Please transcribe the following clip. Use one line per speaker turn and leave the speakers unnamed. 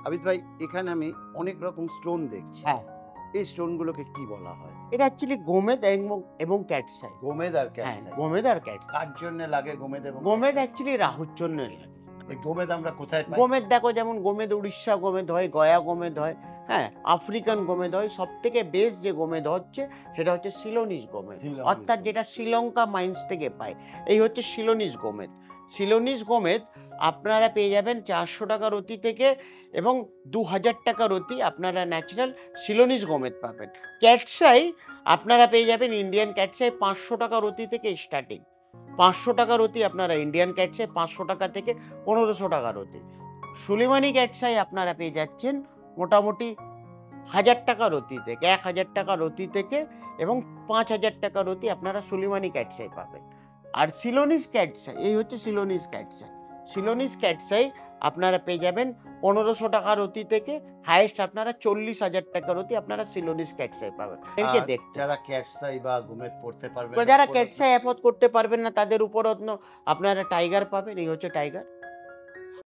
আবিদ ভাই, এখানে আমি অনেক রকম স্টোন দেখছি।
হ্যাঁ,
এই স্টোনগুলোকে কি বলা হয়?
এটা অ্যাকচুয়ালি গোমেদ এবং ক্যাটস আই।
গোমেদ আর
হ্যাঁ,
ক্যাটসাই।
গোমেদ আর ক্যাটস আই।
কার জন্যে লাগে গোমেদ এবং
গোমেদ
ক্যাটসাই?
অ্যাকচুয়ালি রাহুর জন্য লাগে।
এই গোমেদ আমরা কোথায় পাই?
গোমেদ দেখো, যেমন গোমেদ উড়িষ্যা গোমেদ হয়, গয়া গোমেদ হয়, হ্যাঁ, আফ্রিকান গোমেদ হয়। সবথেকে বেস্ট যে গোমেদ হচ্ছে সেটা হচ্ছে সিলোনিস গোমেদ।
সিলনিস
অর্থাৎ
গোমেদ।
যেটা শ্রীলঙ্কা মাইন্স থেকে পায়। এই হচ্ছে সিলোনিস গোমেদ। সিলোনিস গোমেদ আপনারা পেয়ে যাবেন ৳400 রতি থেকে, এবং ৳2000 রতি আপনারা ন্যাচারাল সিলোনিস গোমেদ পাবেন। ক্যাটসাই আপনারা পেয়ে যাবেন, ইন্ডিয়ান ক্যাটসাই ৳500 রতি থেকে স্টার্টিং। ৳500 রতি আপনারা ইন্ডিয়ান ক্যাটসাই, ৳500 থেকে ৳1500 রতি। সুলেমানি ক্যাটসাই আপনারা পেয়ে যাচ্ছেন মোটামুটি ৳1000 রতি থেকে, ৳1000 রতি থেকে, এবং ৳5000 রতি আপনারা সুলেমানি ক্যাটসাই পাবেন। আর সিলোনিস ক্যাটসাই, এই হচ্ছে সিলোনিস ক্যাটসাই। সিলোনিস ক্যাটসাই আপনারা পেয়ে যাবেন ৳1500 রতি থেকে, হাইয়েস্ট আপনারা ৳40,000 রতি আপনারা সিলোনিস ক্যাটসাই পাবেন। এদেরকে
আর
দেখতে
যারা ক্যাটসাই বা গোমেদ পড়তে পারবে
তো
না,
যারা
উপলব্ধ
ক্যাটসাই অ্যাফোর্ড করতে পারবেন না তাদের উপর আপনারা টাইগার পাবেন। এই হচ্ছে টাইগার।